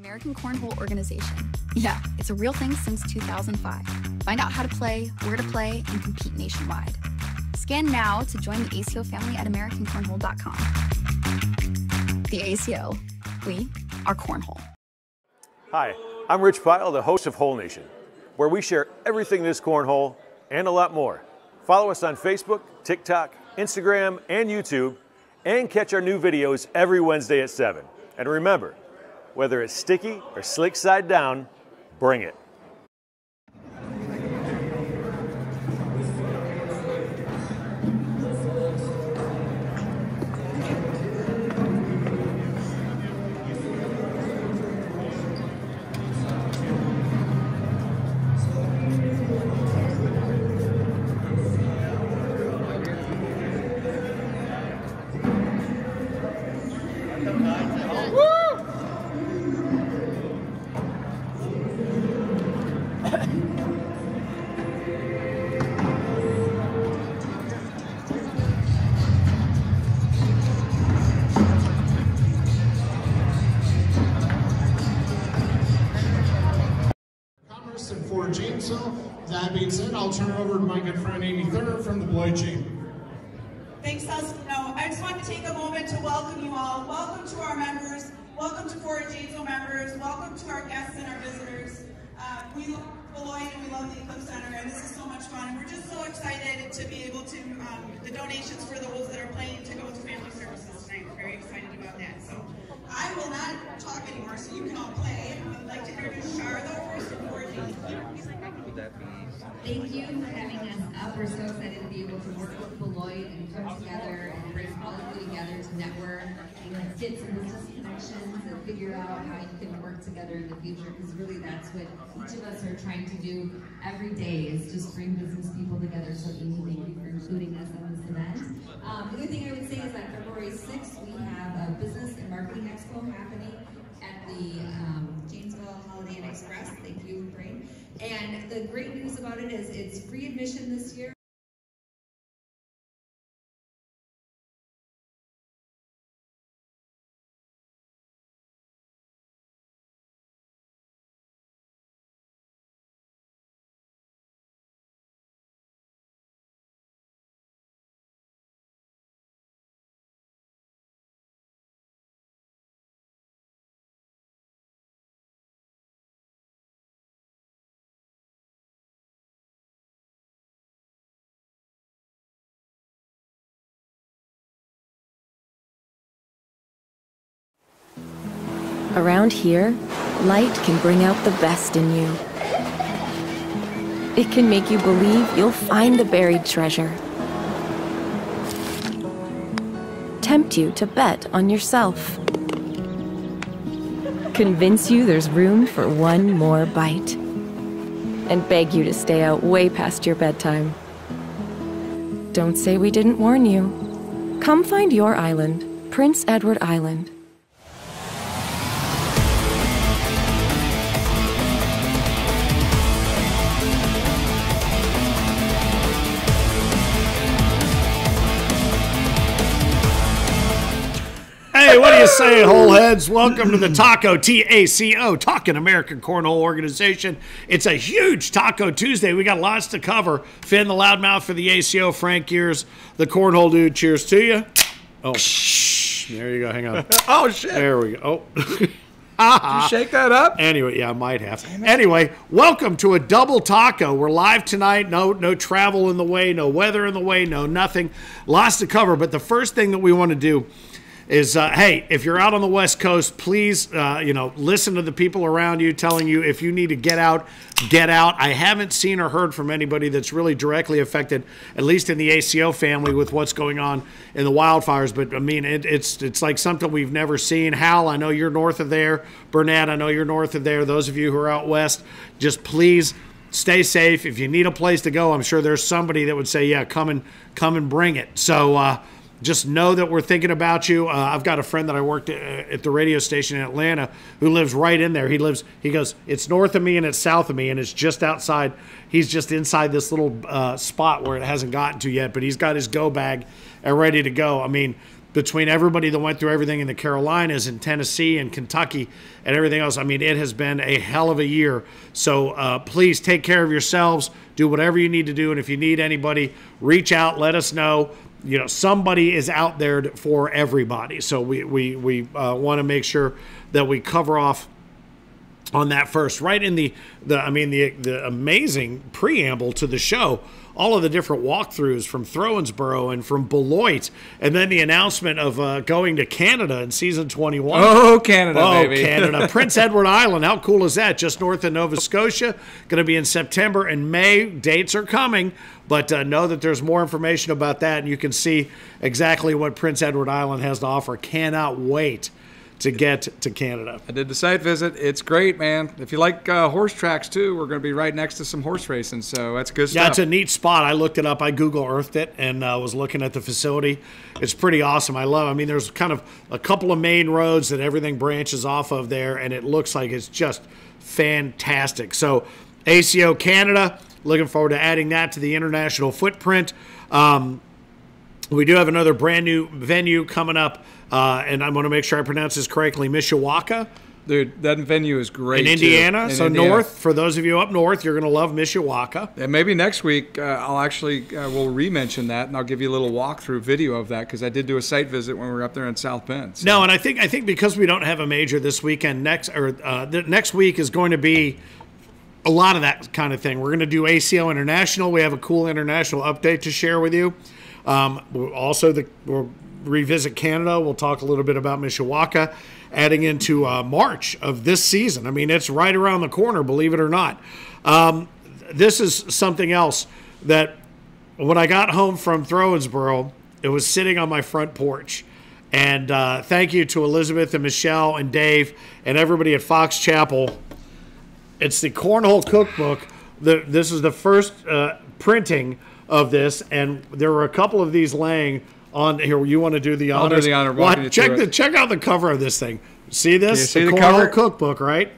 American Cornhole Organization. Yeah, it's a real thing since 2005. Find out how to play, where to play, and compete nationwide. Scan now to join the ACO family at AmericanCornhole.com. The ACO. We are Cornhole. Hi, I'm Rich Pyle, the host of Hole Nation, where we share everything this cornhole and a lot more. Follow us on Facebook, TikTok, Instagram, and YouTube, and catch our new videos every Wednesday at 7. And remember, whether it's sticky or slick side down, bring it. And for Janesville. That being said, I'll turn it over to my good friend Amy Thurr from the Beloit Chamber. Thanks, Celestino. I just want to take a moment to welcome you all. Welcome to our members. Welcome to Fort Janesville members. Welcome to our guests and our visitors. We love Beloit and we love the Eclipse Center, and this is so much fun. We're just so excited to be able to, the donations for those that are planning to go to family services tonight. We're very excited about that. So I will not talk anymore, so you can all play. I'd like to introduce Shar, though, first from Fort Janesville. Thank you for having us up. We're so excited to be able to work with Beloit and come together and bring all of you together to network and get some business connections and figure out how you can work together in the future, because really that's what each of us are trying to do every day, is just bring business people together. So Amy, thank you for including us on this event. The other thing I would say is that February 6th, we have a business and marketing expo happening at the Janesville Holiday Inn Express. Thank you, Brain. And the great news about it is it's free admission this year. Around here, light can bring out the best in you. It can make you believe you'll find the buried treasure. Tempt you to bet on yourself. Convince you there's room for one more bite. And beg you to stay out way past your bedtime. Don't say we didn't warn you. Come find your island, Prince Edward Island. Hey, what do you say, Holeheads? Welcome to the Taco, T-A-C-O, Talking American Cornhole Organization. It's a huge Taco Tuesday. We got lots to cover. Finn, the loudmouth for the ACO. Frank Gears, the Cornhole dude. Cheers to you. Oh, there you go. Hang on. Oh, shit. There we go. Oh. Did you shake that up? Anyway, yeah, I might have. Anyway, welcome to a double taco. We're live tonight. No travel in the way, no weather in the way, no nothing. Lots to cover. But the first thing that we want to do is, hey, if you're out on the West Coast, please, listen to the people around you telling you if you need to get out, get out. I haven't seen or heard from anybody that's really directly affected, at least in the ACO family, with what's going on in the wildfires. But, I mean, it's like something we've never seen. Hal, I know you're north of there. Burnett, I know you're north of there. Those of you who are out west, just please stay safe. If you need a place to go, I'm sure there's somebody that would say, yeah, come and bring it. So, just know that we're thinking about you. I've got a friend that I worked at the radio station in Atlanta who lives right in there. He goes, it's north of me and it's south of me, and it's just outside. He's just inside this little spot where it hasn't gotten to yet, but he's got his go bag ready to go. I mean, between everybody that went through everything in the Carolinas and Tennessee and Kentucky and everything else, I mean, it has been a hell of a year. So please take care of yourselves. Do whatever you need to do. And if you need anybody, reach out. Let us know. You know, somebody is out there for everybody. So we want to make sure that we cover off on that first, right in the amazing preamble to the show, all of the different walkthroughs from Throwensboro and from Beloit, and then the announcement of going to Canada in season 21. Oh, Canada, baby. Oh, Canada. Prince Edward Island. How cool is that? Just north of Nova Scotia. Going to be in September and May. Dates are coming, but know that there's more information about that, and you can see exactly what Prince Edward Island has to offer. Cannot wait to get to Canada. I did the site visit. It's great, man. If you like horse tracks, too, we're going to be right next to some horse racing, so that's good stuff. Yeah, it's a neat spot. I looked it up. I Google Earthed it and was looking at the facility. It's pretty awesome. I mean, there's kind of a couple of main roads that everything branches off of there, and it looks like it's just fantastic. So ACO Canada, looking forward to adding that to the international footprint. We do have another brand new venue coming up, and I'm going to make sure I pronounce this correctly, Mishawaka. Dude, that venue is great, in Indiana. Too. So Indiana. north, for those of you up north, you're going to love Mishawaka. And maybe next week we'll re-mention that, and I'll give you a little walkthrough video of that, because I did do a site visit when we were up there in South Bend. So. No, and I think because we don't have a major this weekend, the next week is going to be a lot of that kind of thing. We're going to do ACO International. We have a cool international update to share with you. We'll revisit Canada. We'll talk a little bit about Mishawaka, adding into March of this season. I mean, it's right around the corner, believe it or not. This is something else that when I got home from Throwensboro, it was sitting on my front porch. And thank you to Elizabeth and Michelle and Dave and everybody at Fox Chapel. It's the Cornhole Cookbook. This is the first printing of this, and there were a couple of these laying on here. You want to do the honors? I'll do the honor. Check out the cover of this thing. See this? See the Cornhole cover? Cookbook, right?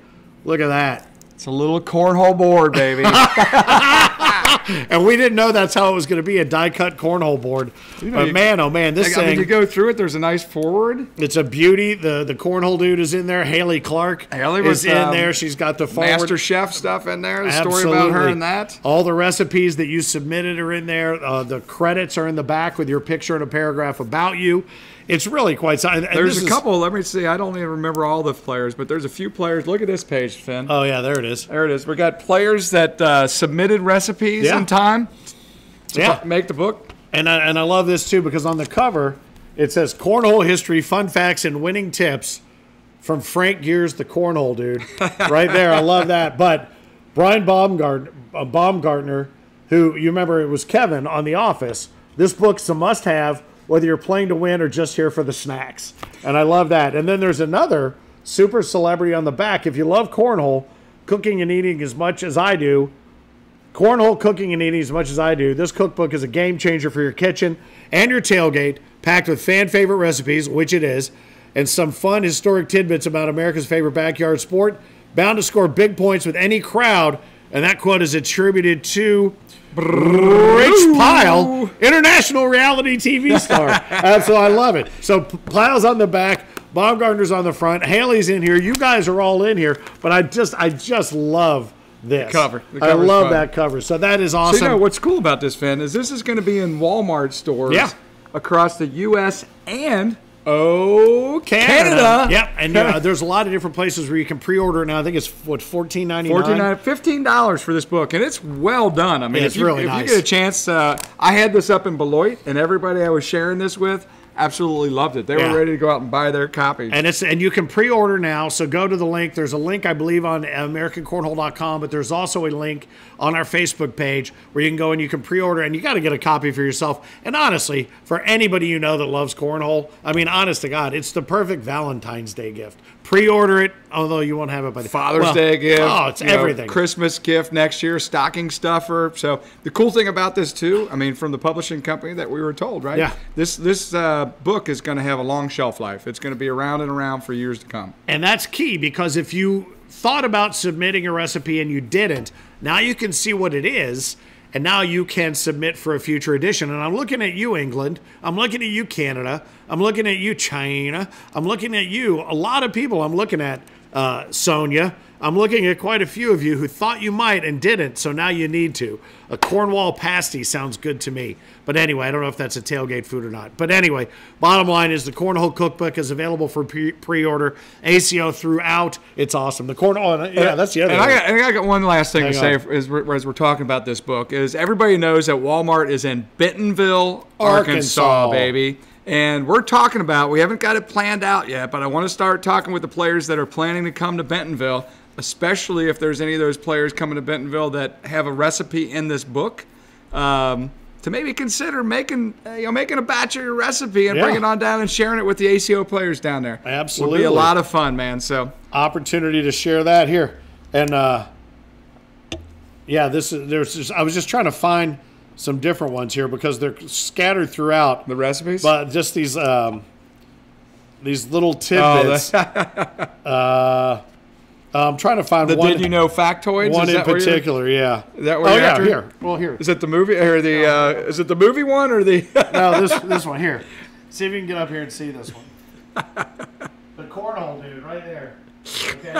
Look at that. It's a little cornhole board, baby. And we didn't know that's how it was going to be, a die-cut cornhole board. But man, oh man, this thing. You go through it, there's a nice forward. It's a beauty. The cornhole dude is in there. Haley Clark is in there. She's got the forward. Master Chef stuff in there. The Absolutely. Story about her and that. All the recipes that you submitted are in there. The credits are in the back with your picture and a paragraph about you. It's really quite. There's a couple. Let me see. I don't even remember all the players, but there's a few players. Look at this page, Finn. Oh yeah, there it is. There it is. We got players that submitted recipes in time to make the book. And I love this too, because on the cover it says Cornhole History, Fun Facts, and Winning Tips from Frank Gears, the Cornhole Dude. Right there. I love that. But Brian Baumgartner, who you remember it was Kevin on The Office, this book's a must-have, whether you're playing to win or just here for the snacks. And I love that. And then there's another super celebrity on the back. If you love cornhole, cooking and eating as much as I do, cornhole cooking and eating as much as I do, this cookbook is a game changer for your kitchen and your tailgate, packed with fan favorite recipes, which it is, and some fun historic tidbits about America's favorite backyard sport, bound to score big points with any crowd. And that quote is attributed to Rich Pyle, international reality TV star. So I love it. So Pyle's on the back, Baumgartner's on the front, Haley's in here. You guys are all in here, but I just love this cover. I love that cover. So that is awesome. So you know what's cool about this, Finn, is this is going to be in Walmart stores across the U.S. and Canada. Yep, and there's a lot of different places where you can pre-order it now. I think it's $14.99. $15 for this book, and it's well done. I mean, it's really nice. If you get a chance, I had this up in Beloit, and everybody I was sharing this with absolutely loved it. They were ready to go out and buy their copies. And you can pre-order now, so go to the link. There's a link, I believe, on AmericanCornhole.com, but there's also a link on our Facebook page where you can go and you can pre-order, and you got to get a copy for yourself. And honestly, for anybody you know that loves cornhole, I mean, honest to God, it's the perfect Valentine's Day gift. Pre-order it, although you won't have it by the Father's Day gift. Oh, it's everything. Christmas gift next year, stocking stuffer. So the cool thing about this too, I mean, from the publishing company that we were told, right? Yeah. This book is going to have a long shelf life. It's going to be around and around for years to come. And that's key, because if you thought about submitting a recipe and you didn't, now you can see what it is. and now you can submit for a future edition. And I'm looking at you, England. I'm looking at you, Canada. I'm looking at you, China. I'm looking at you. A lot of people I'm looking at, Sonia. I'm looking at quite a few of you who thought you might and didn't, so now you need to. A Cornwall pasty sounds good to me. But anyway, I don't know if that's a tailgate food or not. But anyway, bottom line is the Cornhole Cookbook is available for pre-order. ACO throughout. It's awesome. The Cornhole, yeah, that's the other one. And I got one last thing to say as we're talking about this book is everybody knows that Walmart is in Bentonville, Arkansas, baby. And we haven't got it planned out yet, but I want to start talking with the players that are planning to come to Bentonville, especially if there's any of those players coming to Bentonville that have a recipe in this book, to maybe consider making a batch of your recipe and bring it on down and sharing it with the ACO players down there. Absolutely. Would be a lot of fun, man. So opportunity to share that here. And yeah, I was just trying to find some different ones here because they're scattered throughout the recipes. But just these little tidbits. I'm trying to find one. Did you know factoids? One in particular, yeah. Is that what you're after? Here. Well, here. Is it the movie or the? Is it the movie one or the? No, this one here. See if you can get up here and see this one. The cornhole dude, right there. Okay,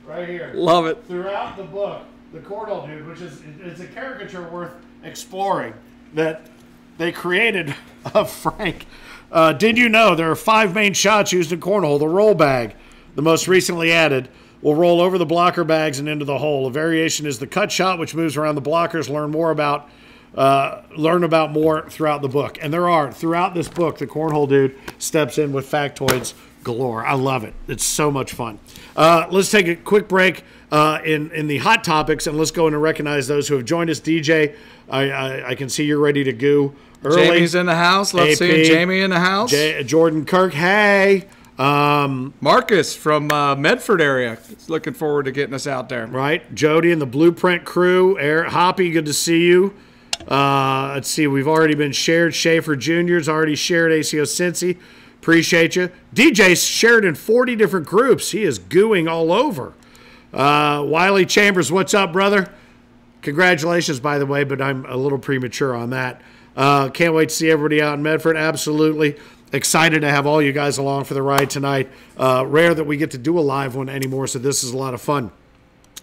right here. Love it. Throughout the book, the cornhole dude, which it's a caricature worth exploring that they created of Frank. Did you know there are 5 main shots used in cornhole? The roll bag, the most recently added, will roll over the blocker bags and into the hole. A variation is the cut shot, which moves around the blockers. Learn about more throughout the book. And there are, throughout this book, the cornhole dude steps in with factoids galore. I love it. It's so much fun. Let's take a quick break in the hot topics, and let's go in and recognize those who have joined us. DJ, I can see you're ready to go early. Jamie's in the house. Love seeing Jamie in the house. Jordan Kirk, hey. Marcus from Medford area. Looking forward to getting us out there. Right. Jody and the Blueprint crew. Hoppy, good to see you. Let's see. We've already been shared. Schaefer Jr.'s already shared ACO Cincy. Appreciate you. DJ's shared in 40 different groups. He is gooing all over. Wiley Chambers, what's up, brother? Congratulations, by the way, but I'm a little premature on that. Can't wait to see everybody out in Medford. Absolutely. Excited to have all you guys along for the ride tonight. Rare that we get to do a live one anymore, so this is a lot of fun.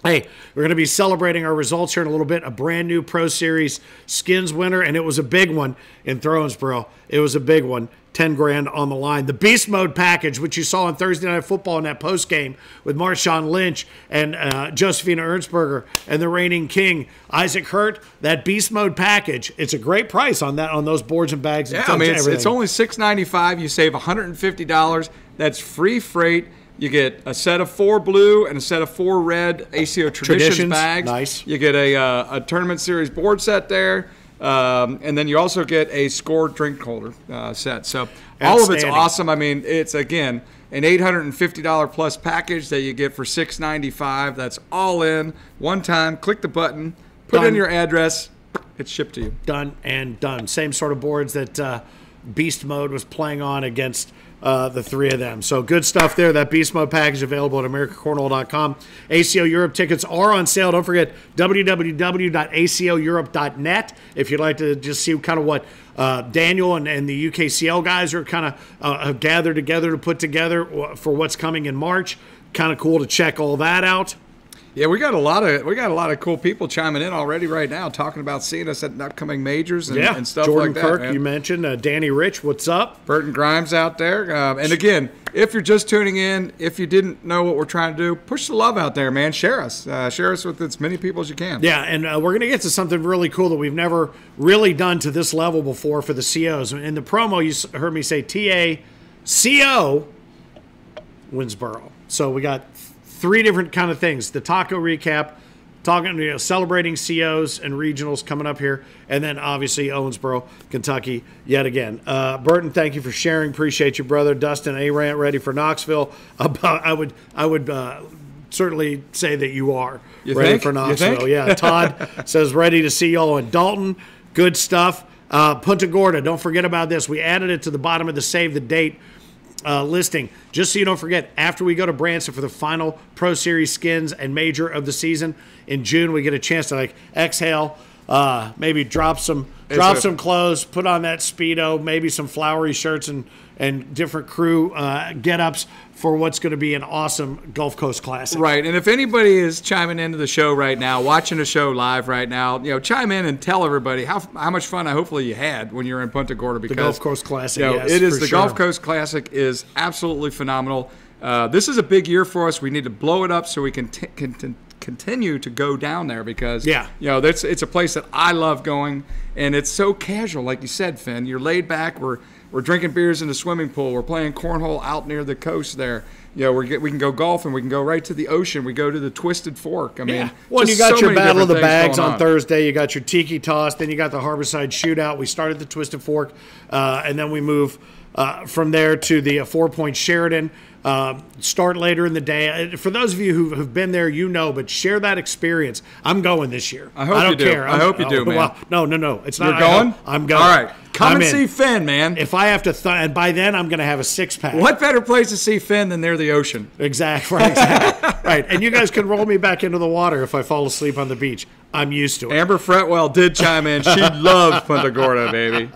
Hey, we're going to be celebrating our results here in a little bit. A brand new Pro Series skins winner, and it was a big one in Thrownsboro. It was a big one. 10 grand on the line. The Beast Mode package, which you saw on Thursday Night Football in that post game with Marshawn Lynch and Josephina Ernsberger and the reigning king Isaac Hurt. That Beast Mode package, it's a great price on those boards and bags. And I mean it's only $6.95. You save $150. That's free freight. You get a set of 4 blue and a set of 4 red ACO Traditions bags. Nice. You get a Tournament Series board set there. And then you also get a score drink holder set. So all of it's awesome. I mean, it's, again, an $850 plus package that you get for $695. That's all in, one time. Click the button, put in your address, it's shipped to you. Done and done. Same sort of boards that Beast Mode was playing on against the 3 of them. So good stuff there. That Beast Mode package available at AmericaCornhole.com. ACO Europe tickets are on sale. Don't forget www.acoeurope.net if you'd like to just see kind of what Daniel and the UKCL guys are kind of gathered together to put together for what's coming in March. Kind of cool to check all that out. Yeah, we got a lot of cool people chiming in already right now, talking about seeing us at upcoming majors and stuff Jordan like that. Kirk, you mentioned Danny Rich. What's up? Burton Grimes out there. And again, if you're just tuning in, if you didn't know what we're trying to do, push the love out there, man. Share us with as many people as you can. Yeah, and we're going to get to something really cool that we've never really done to this level before for the COs. In the promo, you heard me say TACO Winsboro. So we got 3 different kind of things. The taco recap, celebrating COs and regionals coming up here, and then obviously Owensboro, Kentucky, yet again. Burton, thank you for sharing. Appreciate you, brother. Dustin Arant, ready for Knoxville. I would certainly say that you are ready for Knoxville. Yeah. Todd says ready to see y'all in Dalton. Good stuff. Punta Gorda, don't forget about this. We added it to the bottom of the save the date listing. Just so you don't forget, after we go to Branson for the final Pro Series skins and major of the season in June, we get a chance to exhale maybe drop some clothes, put on that Speedo, maybe some flowery shirts and different crew get-ups for what's going to be an awesome Gulf Coast Classic. Right, and if anybody is chiming into the show right now, watching the show live right now, chime in and tell everybody how much fun hopefully you had when you were in Punta Gorda. Because the Gulf Coast Classic, yes, it is the sure. Gulf Coast Classic is absolutely phenomenal. This is a big year for us. We need to blow it up so we can continue to go down there because it's a place that I love going, and it's so casual, like you said, Finn. You're laid back. We're drinking beers in the swimming pool. We're playing cornhole out near the coast there. We can go golfing. We can go right to the ocean. We go to the Twisted Fork. I mean, well, you got your Battle of the Bags on Thursday. You got your Tiki Toss. Then you got the Harborside Shootout. We started the Twisted Fork, and then we move from there to the 4 Point Sheridan. Start later in the day. For those of you who have been there, but share that experience. I'm going this year. I don't care. I hope you do, man. Well, no. It's not. You're going? I'm going. All right. Come and see Finn, man. If I have to, and by then I'm going to have a 6-pack. What better place to see Finn than near the ocean? Exactly. Right. And you guys can roll me back into the water if I fall asleep on the beach. I'm used to it. Amber Fretwell did chime in. She loves Punta Gorda, baby.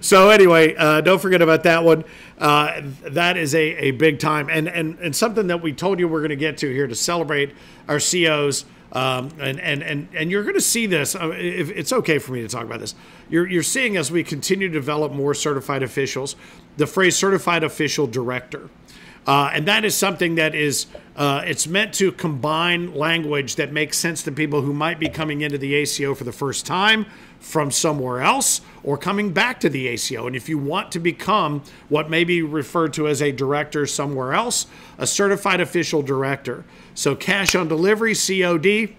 So anyway, don't forget about that one. That is a big time, and something that we told you we're going to get to here to celebrate our COs. And you're going to see this. If it's okay for me to talk about this, you're seeing as we continue to develop more certified officials, the phrase certified official director. And that is something that is, it's meant to combine language that makes sense to people who might be coming into the ACO for the first time from somewhere else or coming back to the ACO. And if you want to become what may be referred to as a director somewhere else, a certified official director. So cash on delivery, COD,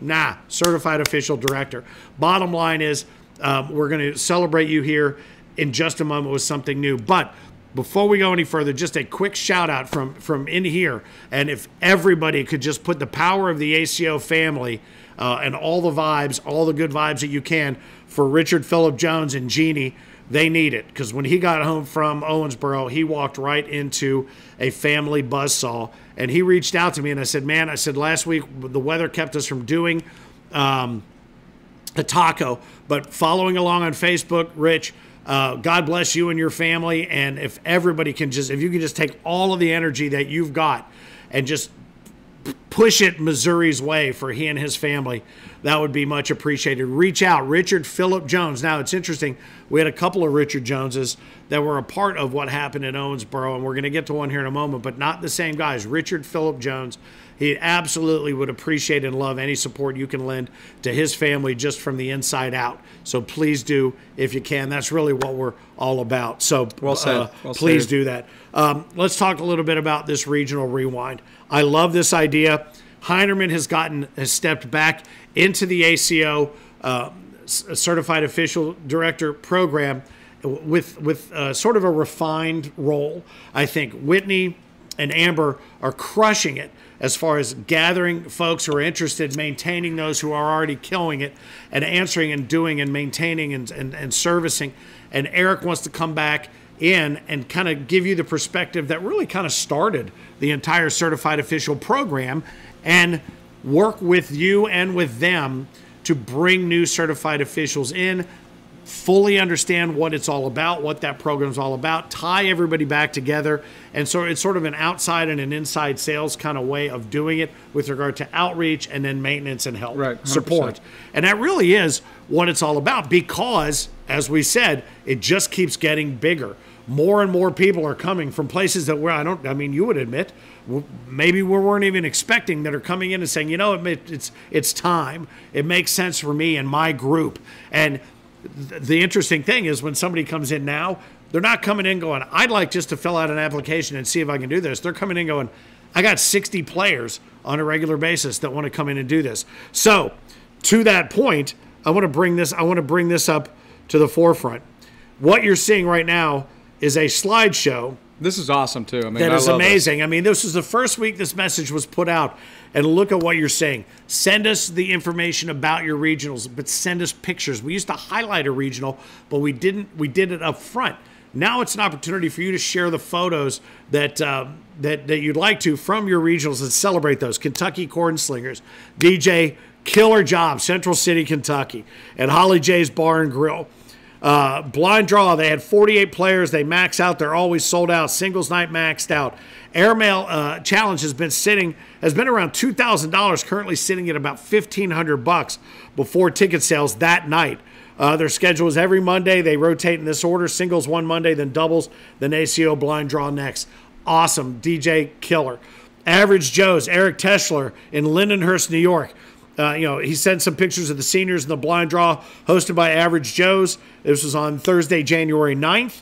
certified official director. Bottom line is we're going to celebrate you here in just a moment with something new. But before we go any further, just a quick shout out from in here. And if everybody could just put the power of the ACO family and all the vibes, all the good vibes that you can for Richard Phillip Jones and Jeannie, they need it. Because when he got home from Owensboro, he walked right into a family buzzsaw. And he reached out to me and I said, last week the weather kept us from doing a taco. But following along on Facebook, Rich, God bless you and your family. And if everybody can if you can just take all of the energy that you've got and just push it Missouri's way for he and his family, that would be much appreciated. Reach out, Richard Phillip Jones. Now, it's interesting. We had a couple of Richard Joneses that were a part of what happened in Owensboro, and we're going to get to one here in a moment, but not the same guys. Richard Phillip Jones, he absolutely would appreciate and love any support you can lend to his family just from the inside out. So please do if you can. That's really what we're all about. So well said. Please do that. Let's talk a little bit about this regional rewind. I love this idea. Heinerman has stepped back into the ACO Certified Official Director program with sort of a refined role. I think Whitney and Amber are crushing it as far as gathering folks who are interested, maintaining those who are already killing it, and answering and doing and maintaining and servicing. And Eric wants to come back in and kind of give you the perspective that really kind of started the entire Certified Official program and work with you and with them to bring new certified officials in, fully understand what it's all about, what that program's all about, tie everybody back together. And so it's sort of an outside and an inside sales kind of way of doing it with regard to outreach and then maintenance and help, support. And that really is what it's all about because, as we said, it just keeps getting bigger. More and more people are coming from places that you would admit, maybe we weren't even expecting, that are coming in and saying, it's time. It makes sense for me and my group. And the interesting thing is when somebody comes in now, they're not coming in going, I'd like just to fill out an application and see if I can do this. They're coming in going, I got 60 players on a regular basis that want to come in and do this. So to that point, I want to bring this up to the forefront. What you're seeing right now is a slideshow. This is awesome too. That is amazing. This is the first week this message was put out, and look at what you're saying. Send us the information about your regionals, but send us pictures. We used to highlight a regional, but we didn't. We did it up front. Now it's an opportunity for you to share the photos that you'd like to from your regionals and celebrate those. Kentucky Corn Slingers, DJ Killer job, Central City, Kentucky, at Holly J's Bar and Grill. Blind draw, they had 48 players. They max out. They're always sold out. Singles night maxed out. Airmail challenge has been around $2,000, currently sitting at about $1,500 before ticket sales that night. Their schedule is every Monday. They rotate in this order: singles one Monday, then doubles, then ACO blind draw next. Awesome. DJ killer. Average Joe's, Eric Teschler in Lindenhurst, New York. He sent some pictures of the seniors in the blind draw hosted by Average Joe's. This was on Thursday, January 9th.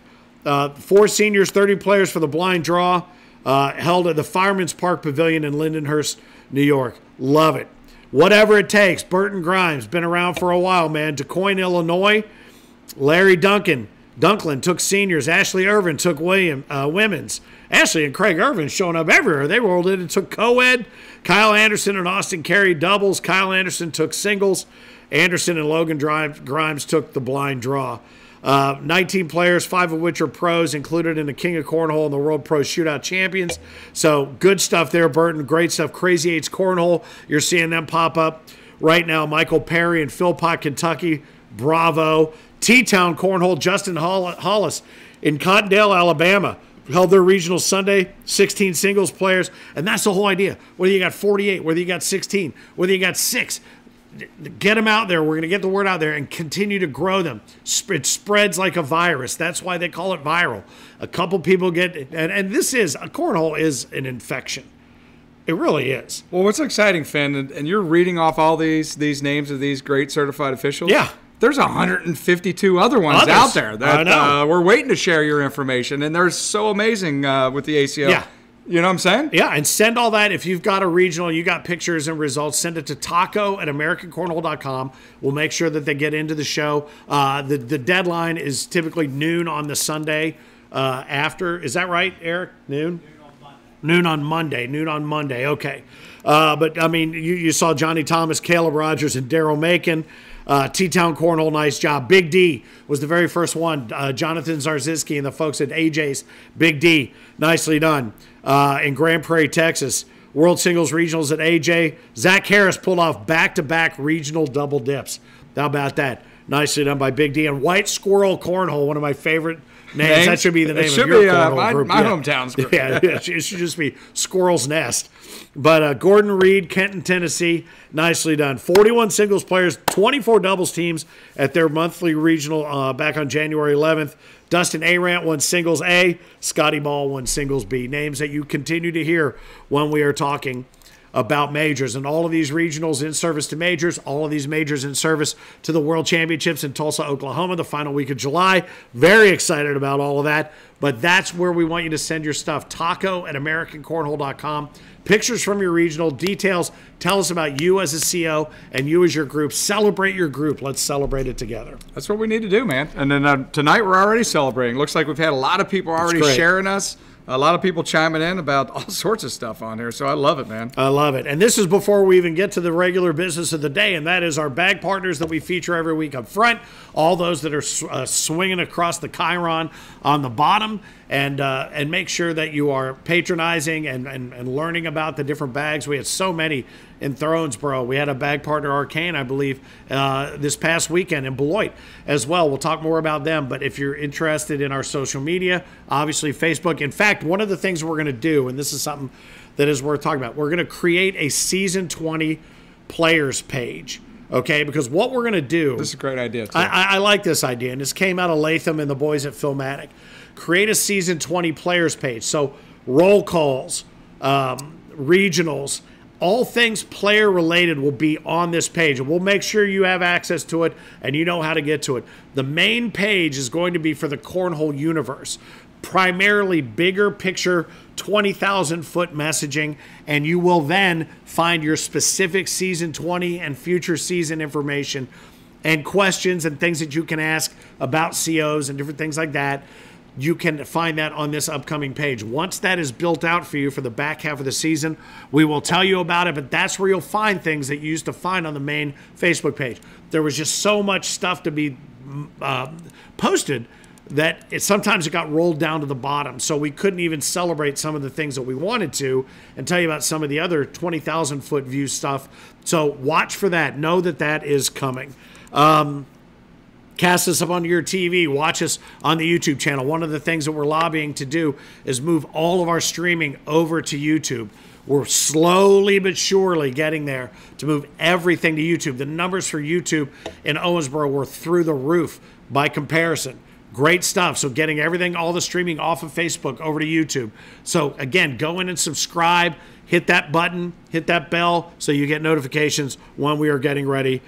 4 seniors, 30 players for the blind draw, held at the Fireman's Park Pavilion in Lindenhurst, New York. Love it. Whatever it takes. Burton Grimes, been around for a while, man. DeCoin, Illinois. Larry Dunklin took seniors. Ashley Irvin took women's. Ashley and Craig Irvin showing up everywhere. They rolled in and took co-ed. Kyle Anderson and Austin Carey doubles. Kyle Anderson took singles. Anderson and Logan Grimes took the blind draw. 19 players, 5 of which are pros, included in the King of Cornhole and the World Pro Shootout Champions. So good stuff there, Burton. Great stuff. Crazy Eights Cornhole. You're seeing them pop up right now. Michael Perry in Philpott, Kentucky. Bravo. T-Town Cornhole. Justin Hollis in Cottondale, Alabama. Held their regional Sunday, 16 singles players, and that's the whole idea. Whether you got 48, whether you got 16, whether you got 6, get them out there. We're going to get the word out there and continue to grow them. It spreads like a virus. That's why they call it viral. A couple people get, and this is, a cornhole is an infection. It really is. Well, what's exciting, Finn, and you're reading off all these names of these great certified officials? Yeah. There's 152 other ones out there that we're waiting to share your information, and they're so amazing with the ACO. Yeah. You know what I'm saying? Yeah, and send all that. If you've got a regional, you got pictures and results, send it to taco@americancornhole.com. We'll make sure that they get into the show. The deadline is typically noon on the Sunday after. Is that right, Eric? Noon? Noon on Monday. Okay. But, I mean, you saw Johnny Thomas, Caleb Rogers, and Daryl Macon. T-Town Cornhole, nice job. Big D was the very first one. Jonathan Zarzinski and the folks at AJ's. Big D, nicely done. In Grand Prairie, Texas. World Singles Regionals at AJ. Zach Harris pulled off back-to-back regional double dips. How about that? Nicely done by Big D. And White Squirrel Cornhole, one of my favorite names. That should be the name of your cornhole group. My hometown's group. Yeah, it should just be Squirrel's Nest. But Gordon Reed, Kenton, Tennessee, nicely done. 41 singles players, 24 doubles teams at their monthly regional back on January 11th. Dustin Arant won singles A. Scotty Ball won singles B. Names that you continue to hear when we are talking about majors, and all of these regionals in service to majors, all of these majors in service to the World Championships in Tulsa, Oklahoma, the final week of July. Very excited about all of that, but that's where we want you to send your stuff. taco@americancornhole.com. Pictures from your regional, details. Tell us about you as a CO and you as your group. Celebrate your group. Let's celebrate it together. That's what we need to do, man. And then tonight we're already celebrating. Looks like we've had a lot of people already sharing us. A lot of people chiming in about all sorts of stuff on here, so I love it, man. I love it. And this is before we even get to the regular business of the day, and that is our bag partners that we feature every week up front, all those that are swinging across the Chiron on the bottom, and make sure that you are patronizing and learning about the different bags. We had so many in Thronesboro. We had a bag partner, Arcane, I believe, this past weekend in Beloit as well. We'll talk more about them, but if you're interested in our social media, obviously Facebook. In fact, one of the things we're going to do, and this is something that is worth talking about, we're going to create a Season 20 players page. Okay, because what we're going to do... This is a great idea, too. I like this idea, and this came out of Latham and the boys at Filmatic. Create a Season 20 players page. So roll calls, regionals, all things player related will be on this page. And we'll make sure you have access to it and you know how to get to it. The main page is going to be for the Cornhole universe. Primarily bigger picture, 20,000-foot messaging, and you will then find your specific Season 20 and future season information and questions and things that you can ask about COs and different things like that. You can find that on this upcoming page. Once that is built out for you for the back half of the season, we will tell you about it, but that's where you'll find things that you used to find on the main Facebook page. There was just so much stuff to be posted that sometimes it got rolled down to the bottom. So we couldn't even celebrate some of the things that we wanted to and tell you about some of the other 20,000 foot view stuff. So watch for that. Know that that is coming. Cast us up on your TV. Watch us on the YouTube channel. One of the things that we're lobbying to do is move all of our streaming over to YouTube. We're slowly but surely getting there to move everything to YouTube. The numbers for YouTube in Owensboro were through the roof by comparison. Great stuff. So getting everything, all the streaming off of Facebook over to YouTube. So again, go in and subscribe. Hit that button. Hit that bell so you get notifications when we are getting ready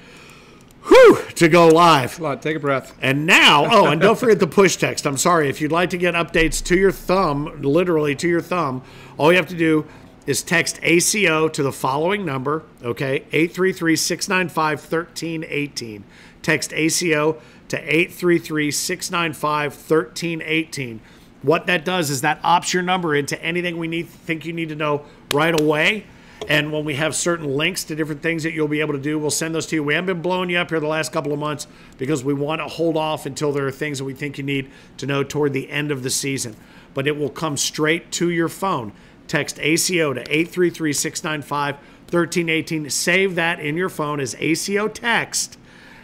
to go live. Take a breath. And now, and don't forget the push text. I'm sorry. If you'd like to get updates to your thumb, literally to your thumb, all you have to do is text ACO to the following number, okay, 833-695-1318. Text ACO to 833-695-1318. What that does is that opts your number into anything we think you need to know right away. And when we have certain links to different things that you'll be able to do, we'll send those to you. We haven't been blowing you up here the last couple of months because we want to hold off until there are things that we think you need to know toward the end of the season. But it will come straight to your phone. Text ACO to 833-695-1318. Save that in your phone as ACO text.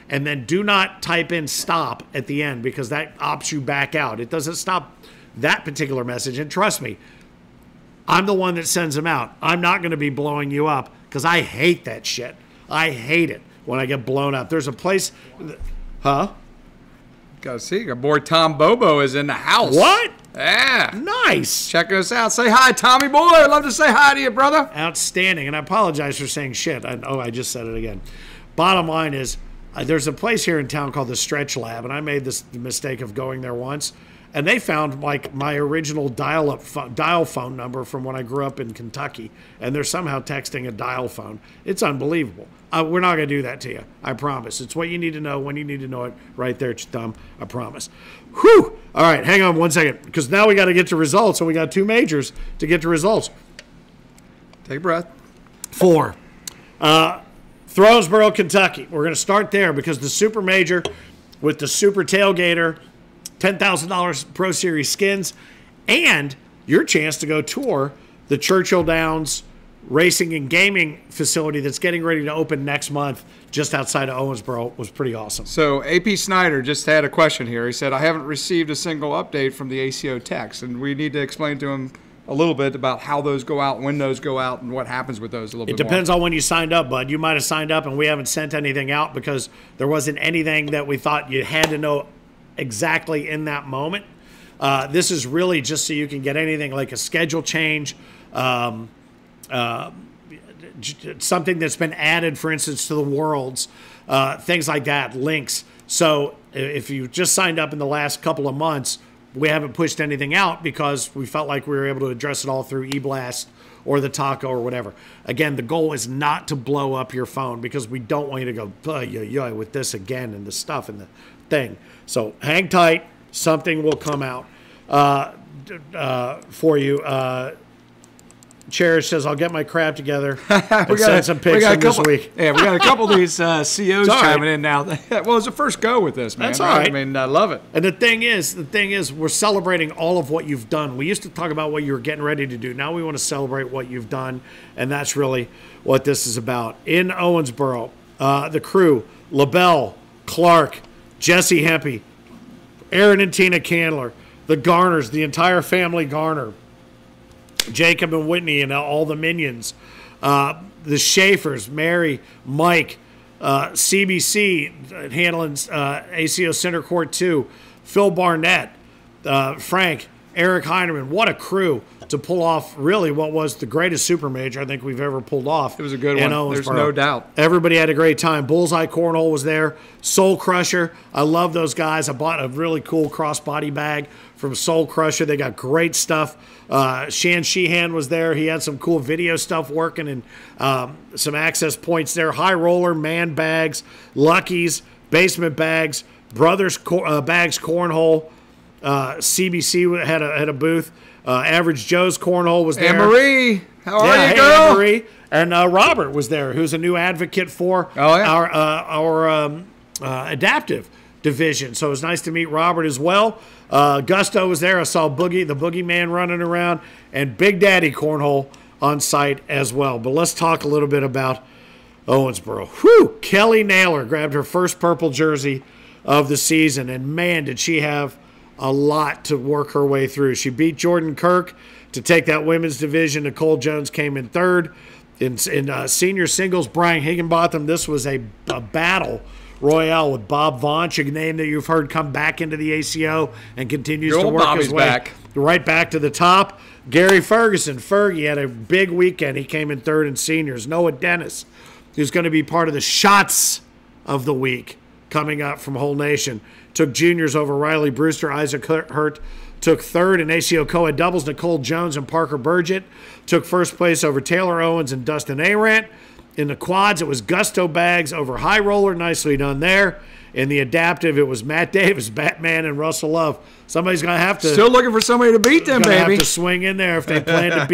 And then do not type in stop at the end because that opts you back out. It doesn't stop that particular message. And trust me, I'm the one that sends them out. I'm not going to be blowing you up because I hate that shit. I hate it when I get blown up. There's a place... Huh? Gotta see. Our boy Tom Bobo is in the house. What? Yeah. Nice. Check us out. Say hi, Tommy boy. I'd love to say hi to you, brother. Outstanding. And I apologize for saying shit. I just said it again. Bottom line is, there's a place here in town called the Stretch Lab, and I made this mistake of going there once, and they found like my original dial phone number from when I grew up in Kentucky, and they're somehow texting a dial phone. It's unbelievable. We're not going to do that to you. I promise. It's what you need to know when you need to know it right there at your thumb. I promise. Whew. All right, hang on one second, because now we got to get to results, and we got two majors to get to results. Take a breath. 4. Thronesboro, Kentucky. We're going to start there because the Super Major with the Super Tailgater, $10,000 Pro Series skins, and your chance to go tour the Churchill Downs Racing and Gaming facility that's getting ready to open next month just outside of Owensboro was pretty awesome. So AP Snyder just had a question here. He said, I haven't received a single update from the ACO text, and we need to explain to him a little bit about how those go out, when those go out, and what happens with those a little bit more. It depends on when you signed up, bud. You might have signed up and we haven't sent anything out because there wasn't anything that we thought you had to know exactly in that moment. This is really just so you can get anything like a schedule change, something that's been added, for instance, to the Worlds, things like that, links. So if you just signed up in the last couple of months, we haven't pushed anything out because we felt like we were able to address it all through eBlast or the Taco or whatever. Again, the goal is not to blow up your phone because we don't want you to go with this again and the stuff and the thing. So hang tight. Something will come out for you. Cherish says, I'll get my crap together and send some pics in this week. Yeah, we got a couple of these COs chiming in now. Well, it's the first go with this, man. That's all right. I mean, I love it. And the thing is, we're celebrating all of what you've done. We used to talk about what you were getting ready to do. Now we want to celebrate what you've done, and that's really what this is about. In Owensboro, the crew, LaBelle, Clark, Jesse Hempy, Aaron and Tina Candler, the Garners, the entire family Garner, Jacob and Whitney and all the minions, the Schaefers, Mary, Mike, CBC handling ACO Center Court 2, Phil Barnett, Frank, Eric Heineman. What a crew to pull off really what was the greatest Super Major I think we've ever pulled off. It was a good one. There's no doubt. Everybody had a great time. Bullseye Cornhole was there. Soul Crusher. I love those guys. I bought a really cool crossbody bag from Soul Crusher. They got great stuff. Shan Sheehan was there. He had some cool video stuff working and some access points there. High Roller, Man Bags, Lucky's, Basement Bags, Brothers Bags Cornhole. CBC had a booth. Average Joe's Cornhole was there. Anne-Marie, how are you, girl? Anne-Marie. And Robert was there, who's a new advocate for our adaptive division. So it was nice to meet Robert as well. Gusto was there. I saw the Boogeyman running around, and Big Daddy Cornhole on site as well. But let's talk a little bit about Owensboro. Whew! Kelly Naylor grabbed her first purple jersey of the season, and man, did she have a lot to work her way through. She beat Jordan Kirk to take that women's division. Nicole Jones came in third. In senior singles, Brian Higginbotham, this was a battle royale with Bob Vaunch, a name that you've heard come back into the ACO and continues to work his way right back to the top. Gary Ferguson, Fergie, had a big weekend. He came in third in seniors. Noah Dennis, who's going to be part of the shots of the week coming up from Whole Nation, took juniors over Riley Brewster. Isaac Hurt took third in ACO Co-Ed doubles. Nicole Jones and Parker Burgett took first place over Taylor Owens and Dustin Arant. In the quads, it was Gusto Bags over High Roller. Nicely done there. In the adaptive, it was Matt Davis, Batman, and Russell Love. Somebody's going to have to... Still looking for somebody to beat them, baby. Have to swing in there if they plan to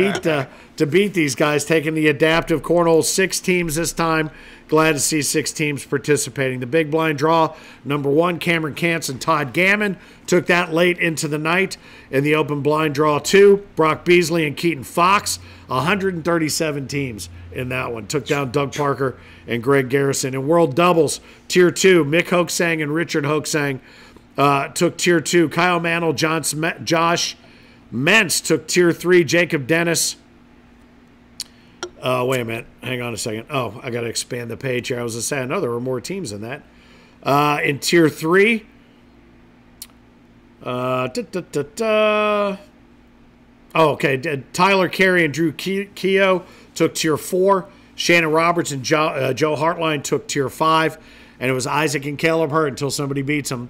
beat these guys. Taking the adaptive cornhole, 6 teams this time. Glad to see 6 teams participating. The big blind draw, number 1, Cameron Kantz and Todd Gammon. Took that late into the night. In the open blind draw 2, Brock Beasley and Keaton Fox. 137 teams in that one. Took down Doug Parker and Greg Garrison. In world doubles, Tier 2, Mick Hoaxang and Richard Hoaxang took Tier 2. Kyle Mantle, Josh Mentz took Tier 3. Jacob Dennis. Wait a minute. Hang on a second. Oh, I got to expand the page here. I was going to say, I know there were more teams than that. In Tier 3, Tyler Carey and Drew Keogh took Tier 4. Shannon Roberts and Joe Hartline took Tier 5. And it was Isaac and Caleb Hurt until somebody beats them.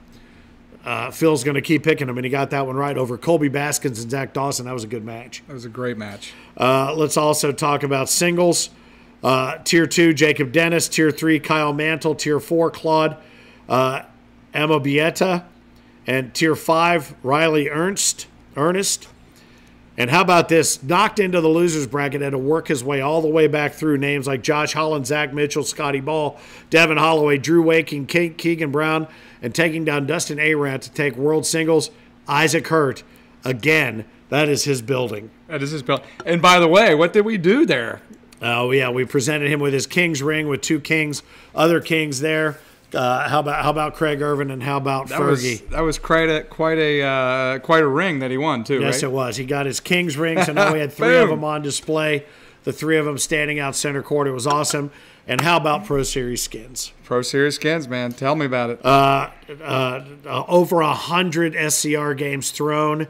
Phil's going to keep picking him, and he got that one right over Colby Baskins and Zach Dawson. That was a good match. That was a great match. Let's also talk about singles. Tier 2, Jacob Dennis. Tier 3, Kyle Mantle. Tier 4, Claude Amabieta. And Tier 5, Riley Ernest. And how about this? Knocked into the losers bracket, had to work his way all the way back through. Names like Josh Holland, Zach Mitchell, Scotty Ball, Devin Holloway, Drew Waking, Keegan Brown, and taking down Dustin Arant to take world singles. Isaac Hurt, again, that is his building. That is his building. And by the way, what did we do there? Oh, yeah, we presented him with his King's ring with 2 kings, other kings there. How about Craig Irvin and how about Fergie? That was quite a ring that he won too. Yes, right? It was. He got his King's ring, so now we had 3 of them on display. The 3 of them standing out center court. It was awesome. And how about Pro Series skins? Pro Series skins, man. Tell me about it. Over 100 SCR games thrown,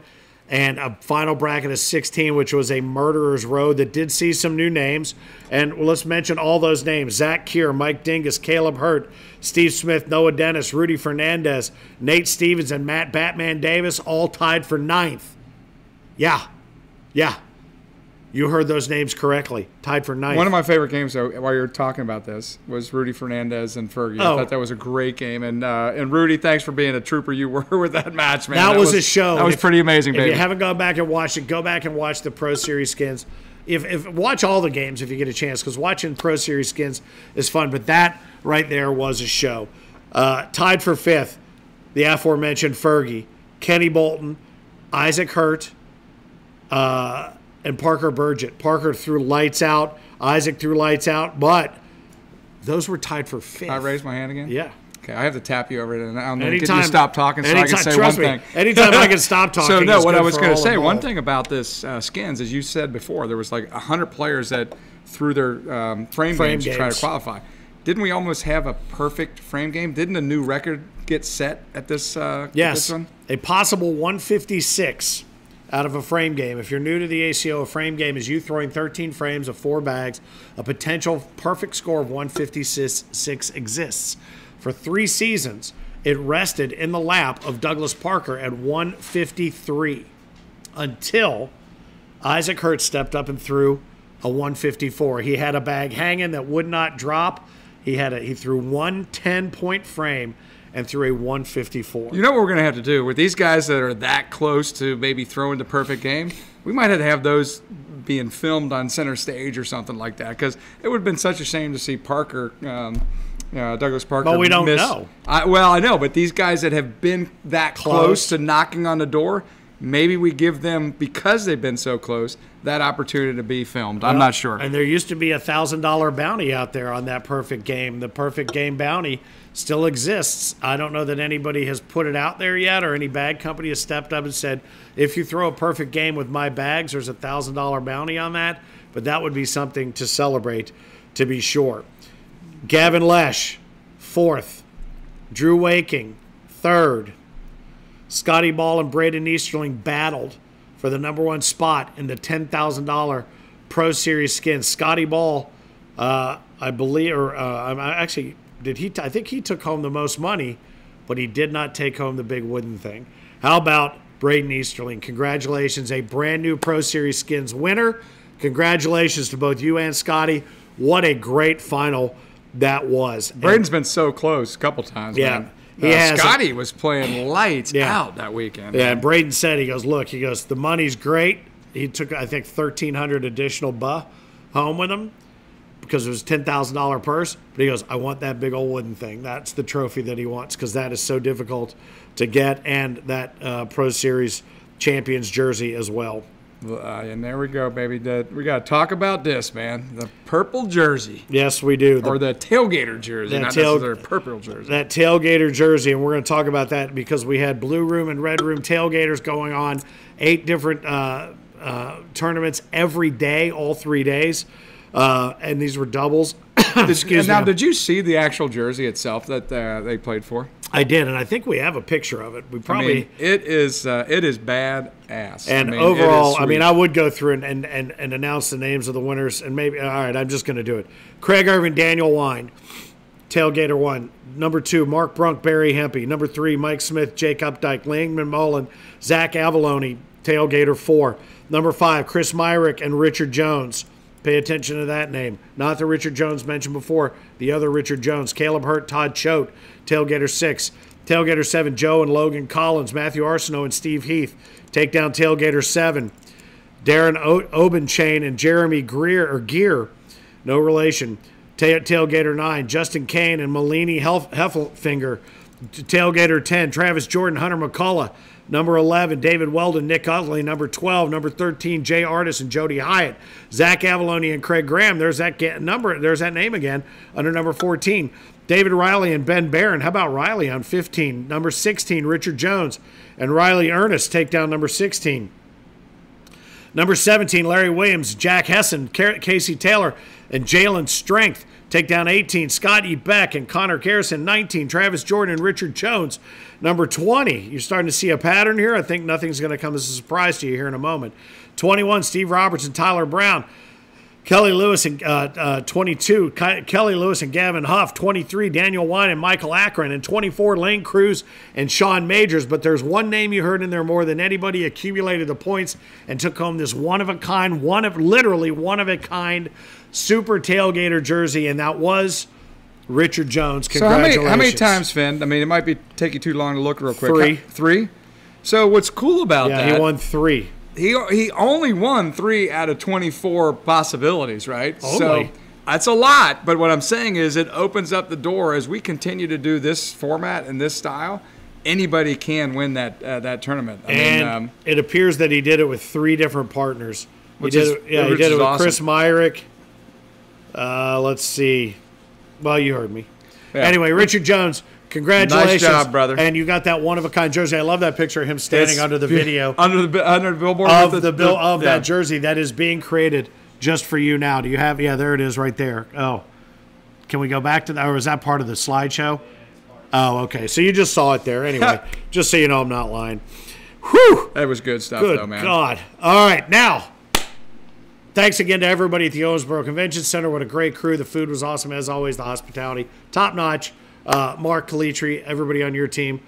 and a final bracket of 16, which was a murderer's row that did see some new names. And let's mention all those names: Zach Keir, Mike Dingus, Caleb Hurt, Steve Smith, Noah Dennis, Rudy Fernandez, Nate Stevens, and Matt Batman Davis, all tied for 9th. Yeah. You heard those names correctly. Tied for 9th. One of my favorite games, though, while you're talking about this, was Rudy Fernandez and Fergie. I thought that was a great game. And Rudy, thanks for being a trooper you were with that match, man. That was a show. That was pretty amazing, baby. If you haven't gone back and watched it, go back and watch the Pro Series skins. If watch all the games if you get a chance, because watching Pro Series skins is fun. But that right there was a show. Tied for 5th, the aforementioned Fergie, Kenny Bolton, Isaac Hurt, and Parker Burgett. Parker threw lights out. Isaac threw lights out. But those were tied for 5th. I raise my hand again? Yeah. Okay, I have to tap you over it, and I'm going to get you to stop talking so I can say one thing. Anytime I can stop talking. So, no, what I was going to say, one thing about this skins, as you said before, there was like 100 players that threw their frame games to try to qualify. Didn't we almost have a perfect frame game? Didn't a new record get set at this, yes, this one? A possible 156 out of a frame game. If you're new to the ACO, a frame game is you throwing 13 frames of 4 bags. A potential perfect score of 156 exists. For 3 seasons, it rested in the lap of Douglas Parker at 153 until Isaac Hurt stepped up and threw a 154. He had a bag hanging that would not drop. He threw one 10-point frame and threw a 154. You know what we're going to have to do with these guys that are that close to maybe throwing the perfect game? We might have to have those being filmed on center stage or something like that, because it would have been such a shame to see Parker Douglas Parker. But we don't know. I know, but these guys that have been that close to knocking on the door, maybe we give them, because they've been so close, that opportunity to be filmed. I'm not sure. And there used to be a $1,000 bounty out there on that perfect game. The perfect game bounty still exists. I don't know that anybody has put it out there yet, or any bag company has stepped up and said, if you throw a perfect game with my bags, there's a $1,000 bounty on that. But that would be something to celebrate, to be sure. Gavin Lesh, 4th. Drew Waking, 3rd. Scotty Ball and Braden Easterling battled for the #1 spot in the $10,000 Pro Series skin. Scotty Ball, I believe, or actually, I think he took home the most money, but he did not take home the big wooden thing. How about Braden Easterling? Congratulations, a brand new Pro Series skins winner. Congratulations to both you and Scotty. What a great final that was. Braden's been so close a couple times, man. Scotty was playing lights out that weekend. Yeah, and Braden said, he goes, the money's great. He took, I think, 1,300 additional home with him because it was $10,000 purse. But he goes, I want that big old wooden thing. That's the trophy that he wants because that is so difficult to get, and that Pro Series Champions jersey as well. And there we go, baby. We got to talk about this, man. The purple jersey. Yes, we do. Or the tailgater jersey, not necessarily purple jersey. That tailgater jersey, and we're going to talk about that because we had blue room and red room tailgaters going on, 8 different tournaments every day, all 3 days, and these were doubles. Did you see the actual jersey itself that they played for? I did, and I think we have a picture of it. We probably it is badass. And overall, I would go through and announce the names of the winners, and maybe all right, I'm just going to do it. Craig Irvin, Daniel Wine, tailgater 1. Number 2, Mark Brunk, Barry Hempy. Number 3, Mike Smith, Jake Updike, Langman Mullen, Zach Avalone, tailgater 4. Number 5, Chris Myrick and Richard Jones. Pay attention to that name. Not the Richard Jones mentioned before, the other Richard Jones. Caleb Hurt, Todd Choate, tailgater 6. Tailgater 7, Joe and Logan Collins, Matthew Arsenault and Steve Heath. Takedown tailgater 7, Darren Obenchain and Jeremy Gear, no relation. Tailgater 9, Justin Kane and Malini Heffelfinger. Tailgater 10, Travis Jordan, Hunter McCullough. Number 11, David Weldon, Nick Utley. Number 12, number 13, Jay Artis and Jody Hyatt. Zach Avalone and Craig Graham. There's that name again under number 14. David Riley and Ben Barron. How about Riley on 15? Number 16, Richard Jones and Riley Ernest take down number 16. Number 17, Larry Williams, Jack Hessen, Casey Taylor, and Jalen Strength. Take down 18, Scott E. Beck and Connor Garrison. 19, Travis Jordan and Richard Jones. Number 20, you're starting to see a pattern here. I think nothing's going to come as a surprise to you here in a moment. 21, Steve Roberts and Tyler Brown. Kelly Lewis and 22, Kelly Lewis and Gavin Huff. 23, Daniel Wine and Michael Akron. And 24, Lane Cruz and Sean Majors. But there's one name you heard in there more than anybody accumulated the points and took home this one-of-a-kind, literally one-of-a-kind super tailgater jersey, and that was Richard Jones. Congratulations. So how many times, Finn? It might take you too long to look real quick. 3? So what's cool about that? Yeah, he won 3. He only won 3 out of 24 possibilities, right? Only. So that's a lot, but what I'm saying is it opens up the door as we continue to do this format and this style. Anybody can win that tournament. It appears that he did it with 3 different partners. He did it with awesome. Chris Myrick. Let's see. Well, you heard me. Yeah. Anyway, Richard Jones, congratulations. Nice job, brother. And you got that one-of-a-kind jersey. I love that picture of him standing under the video. Under the billboard? That jersey that is being created just for you now. Do you have – yeah, there it is right there. Oh. Can we go back to that? Or is that part of the slideshow? Oh, okay. So you just saw it there. Anyway, just so you know I'm not lying. Whew. That was good stuff, though, man. Good God. All right, now – thanks again to everybody at the Owensboro Convention Center. What a great crew. The food was awesome, as always. The hospitality, top-notch. Mark Calitri, everybody on your team,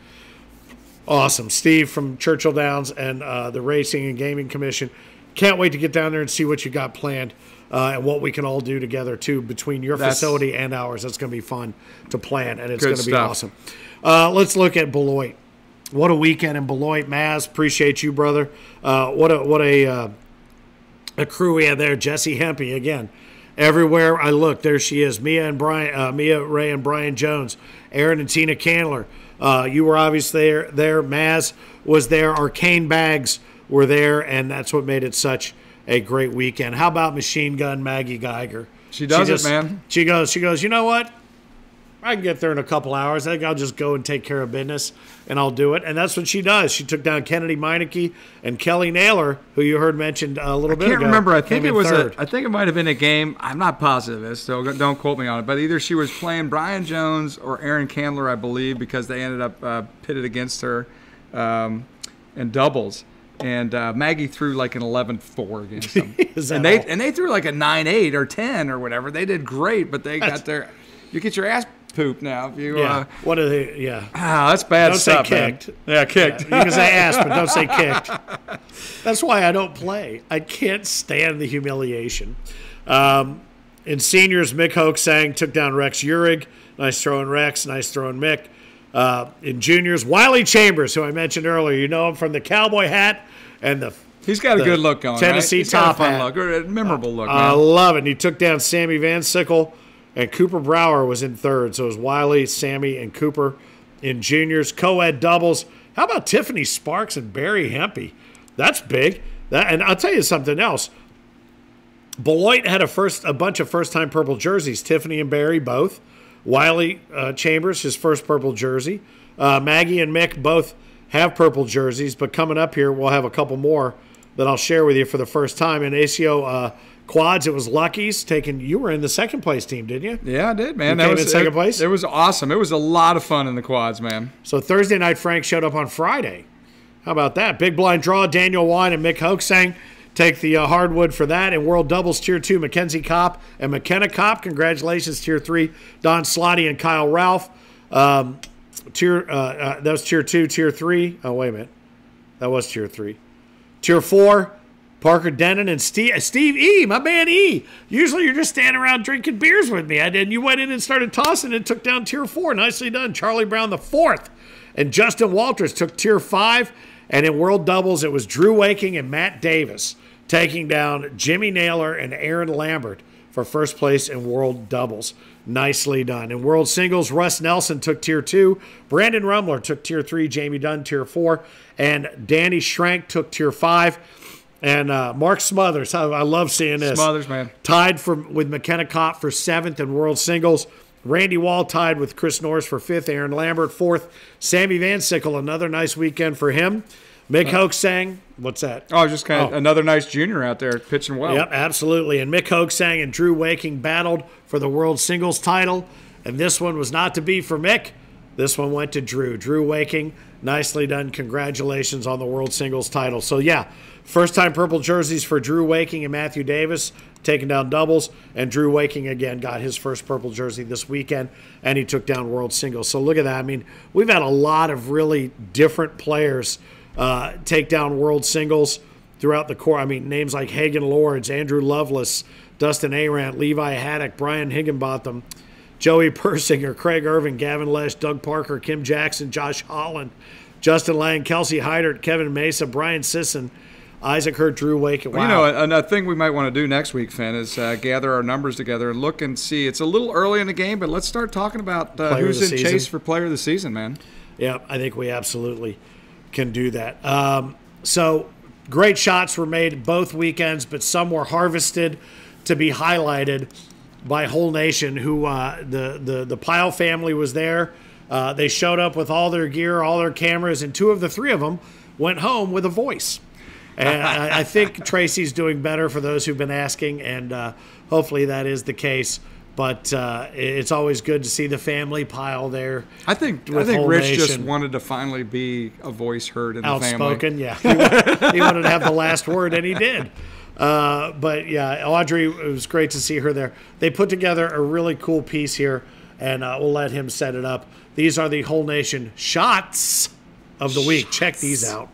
awesome. Steve from Churchill Downs and the Racing and Gaming Commission. Can't wait to get down there and see what you got planned and what we can all do together, too, between your facility and ours. That's going to be fun to plan, and it's going to be awesome. Let's look at Beloit. What a weekend in Beloit. Maz, appreciate you, brother. What a crew we had there. Jesse Hempy, again. Everywhere I look, there she is. Mia Ray and Brian Jones, Aaron and Tina Candler. You were obviously there. Maz was there. Arcane Bags were there, and that's what made it such a great weekend. How about Machine Gun Maggie Geiger? She does it, man. She goes, you know what? I can get there in a couple hours. I think I'll just go and take care of business, and I'll do it. And that's what she does. She took down Kennedy Meineke and Kelly Naylor, who you heard mentioned a little bit ago. I can't remember. I think it might have been a game. I'm not positive of this, so don't quote me on it. But either she was playing Brian Jones or Aaron Candler, I believe, because they ended up pitted against her in doubles. And Maggie threw like an 11-4 against them. and they threw like a 9-8 or 10 or whatever. They did great, but they got their – you get your ass poop now. What are they? Yeah. That's bad don't stuff. Don't say kicked. Man. Yeah, kicked. Yeah, you can say ass, but don't say kicked. That's why I don't play. I can't stand the humiliation. In seniors, Mick Hoaxang took down Rex Uhrig. Nice throwing Rex. Nice throwing Mick. In juniors, Wiley Chambers, who I mentioned earlier. You know him from the cowboy hat and the He's got a good look going, Tennessee right? He's top got a fun hat. look, or a memorable look. Man. I love it. And he took down Sammy Van Sickle. And Cooper Brower was in third. So it was Wiley, Sammy, and Cooper in juniors. Co-ed doubles. How about Tiffany Sparks and Barry Hempy? That's big. And I'll tell you something else. Beloit had a bunch of first-time purple jerseys. Tiffany and Barry both. Wiley Chambers, his first purple jersey. Maggie and Mick both have purple jerseys. But coming up here, we'll have a couple more that I'll share with you for the first time. In ACO quads, it was Lucky's taking. You were in the second place team, didn't you? Yeah, I did, man. You came in second place? It was awesome. It was a lot of fun in the quads, man. So Thursday night, Frank showed up on Friday. How about that? Big blind draw, Daniel Wine and Mick Hoaxang take the hardwood for that. In World Doubles Tier 2, Mackenzie Kopp and McKenna Kopp. Congratulations, Tier 3, Don Slotty and Kyle Ralph. That was Tier 2, Tier 3. Oh, wait a minute. That was Tier 3. Tier 4, Parker Denon and Steve E., my man E. Usually you're just standing around drinking beers with me. And you went in and started tossing and took down Tier 4. Nicely done. Charlie Brown the 4th. And Justin Walters took Tier 5. And in World Doubles, it was Drew Waking and Matt Davis taking down Jimmy Naylor and Aaron Lambert for first place in World Doubles. Nicely done. In World Singles, Russ Nelson took Tier 2. Brandon Rumler took Tier 3. Jamie Dunn, Tier 4. And Danny Schrank took Tier 5. And Mark Smothers, I love seeing this. Smothers, man. Tied with McKenna Kopp for 7th in World Singles. Randy Wall tied with Chris Norris for 5th. Aaron Lambert, 4th. Sammy Van Sickle, another nice weekend for him. Mick Hoaxang, what's that? Oh, just kind of another nice junior out there pitching well. Yep, absolutely. And Mick Hoaxang and Drew Waking battled for the World Singles title. And this one was not to be for Mick. This one went to Drew. Drew Waking, nicely done. Congratulations on the World Singles title. So, yeah, first-time purple jerseys for Drew Waking and Matthew Davis, taking down doubles. And Drew Waking, again, got his first purple jersey this weekend, and he took down World Singles. So, look at that. I mean, we've had a lot of really different players take down World Singles throughout the core. I mean, names like Hagen Lords, Andrew Lovelace, Dustin Arant, Levi Haddock, Brian Higginbotham, Joey Persinger, Craig Irvin, Gavin Lesh, Doug Parker, Kim Jackson, Josh Holland, Justin Lang, Kelsey Heidert, Kevin Mesa, Brian Sisson, Isaac Hurt, Drew Waking. Wow. Well, you know, another thing we might want to do next week, Finn, is gather our numbers together and look and see. It's a little early in the game, but let's start talking about who's in chase for player of the season, man. Yeah, I think we absolutely can do that. So great shots were made both weekends, but some were harvested to be highlighted by Whole Nation, who the Pyle family was there. They showed up with all their gear, all their cameras, and 2 of the 3 of them went home with a voice. And I think Tracy's doing better for those who've been asking, and hopefully that is the case. But it's always good to see the family Pyle there. I think Rich just wanted to finally be a voice heard in the family. Outspoken, yeah. He wanted to have the last word, and he did. But, yeah, Audrey, it was great to see her there. They put together a really cool piece here, and we'll let him set it up. These are the Whole Nation shots of the week. Check these out.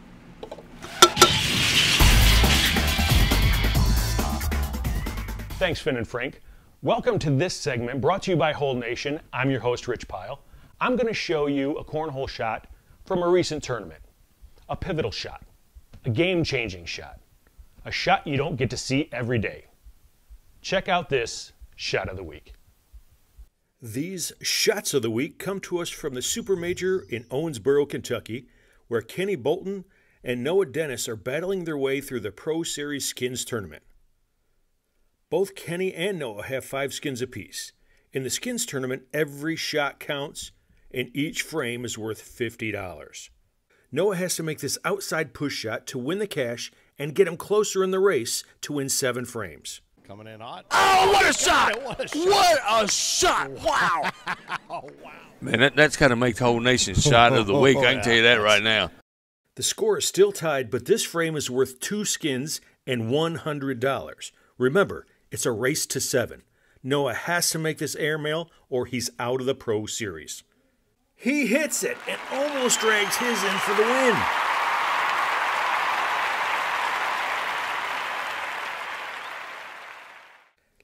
Thanks, Finn and Frank. Welcome to this segment brought to you by Whole Nation. I'm your host, Rich Pyle. I'm going to show you a cornhole shot from a recent tournament. A pivotal shot. A game-changing shot. A shot you don't get to see every day. Check out this Shot of the Week. These Shots of the Week come to us from the Super Major in Owensboro, Kentucky, where Kenny Bolton and Noah Dennis are battling their way through the Pro Series Skins tournament. Both Kenny and Noah have 5 skins apiece. In the skins tournament, every shot counts, and each frame is worth $50. Noah has to make this outside push shot to win the cash and get him closer in the race to win 7 frames. Coming in hot. Oh, what a shot! What a shot! Wow! Oh, wow. Man, that's got to make the whole nation Shot of the Week. I can tell you that right now. The score is still tied, but this frame is worth 2 skins and $100. Remember, it's a race to 7. Noah has to make this airmail or he's out of the Pro Series. He hits it and almost drags his in for the win.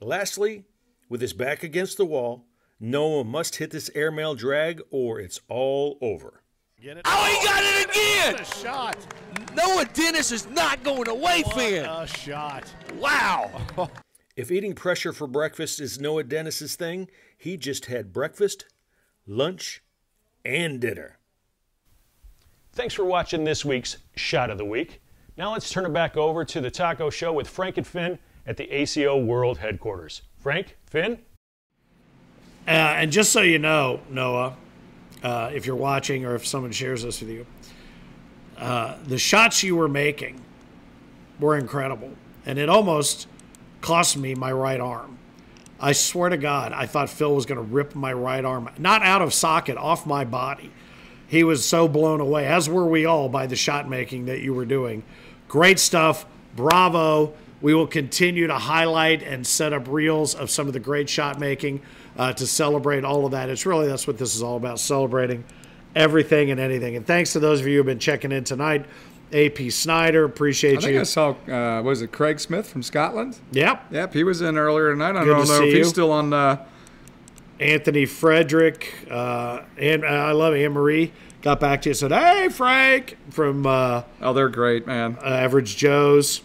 Lastly, with his back against the wall, Noah must hit this airmail drag or it's all over. Oh, he got it again! What a shot. Noah Dennis is not going away, Finn. What a shot. Wow. If eating pressure for breakfast is Noah Dennis's thing, he just had breakfast, lunch, and dinner. Thanks for watching this week's Shot of the Week. Now let's turn it back over to the Taco Show with Frank and Finn at the ACO World Headquarters. Frank, Finn? And just so you know, Noah, if you're watching or if someone shares this with you, the shots you were making were incredible. And it almost cost me my right arm. I swear to God, I thought Phil was going to rip my right arm, not out of socket, off my body. He was so blown away, as were we all, by the shot making that you were doing. Great stuff. Bravo. We will continue to highlight and set up reels of some of the great shot making to celebrate all of that. That's what this is all about, celebrating everything and anything. And thanks to those of you who have been checking in tonight. AP Snyder, appreciate you. I think I saw, was it Craig Smith from Scotland? Yep, he was in earlier tonight. I don't know if he's still on. Anthony Frederick, and I love Anne-Marie. Got back to you and said, hey, Frank, from they're great, man. Average Joe's.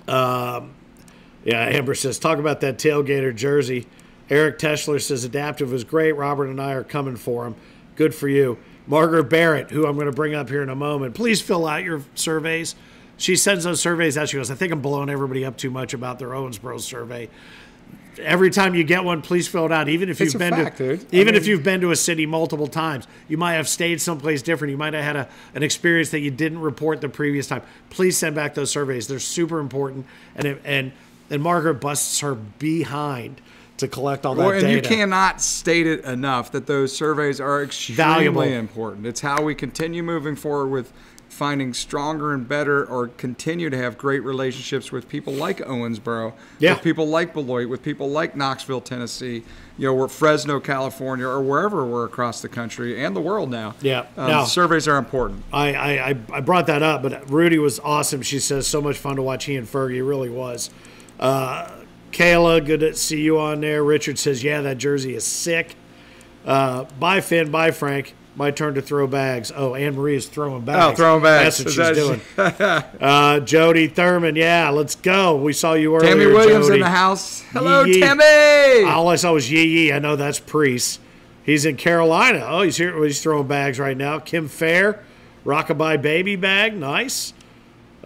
Amber says, talk about that tailgater jersey. Eric Teschler says, Adaptive was great. Robert and I are coming for him. Good for you. Margaret Barrett, who I'm going to bring up here in a moment, please fill out your surveys. She sends those surveys out. She goes, I think I'm blowing everybody up too much about their Owensboro survey. Every time you get one, please fill it out. Even if you've been to a city multiple times, you might have stayed someplace different. You might have had an experience that you didn't report the previous time. Please send back those surveys. They're super important. And Margaret busts her behind to collect all that data. And you cannot state it enough that those surveys are extremely important. It's how we continue moving forward with finding stronger and better, or continue to have great relationships with people like Owensboro, with people like Beloit, with people like Knoxville, Tennessee, or Fresno, California, or wherever we're across the country and the world now. Surveys are important. I brought that up, but Rudy was awesome. She says, so much fun to watch he and Fergie. It really was. Kayla, good to see you on there. Richard says, yeah, that jersey is sick. Bye, Finn. Bye, Frank. My turn to throw bags. Oh, Anne-Marie is throwing bags. Oh, throwing bags. That's what she's doing. Jody Thurman, yeah, let's go. We saw you earlier, Tammy Williams Jody. In the house. Hello, Yee. Tammy. All I saw was Yee. I know that's Priest. He's in Carolina. Oh, he's here. He's throwing bags right now. Kim Fair, Rockabye Baby bag. Nice.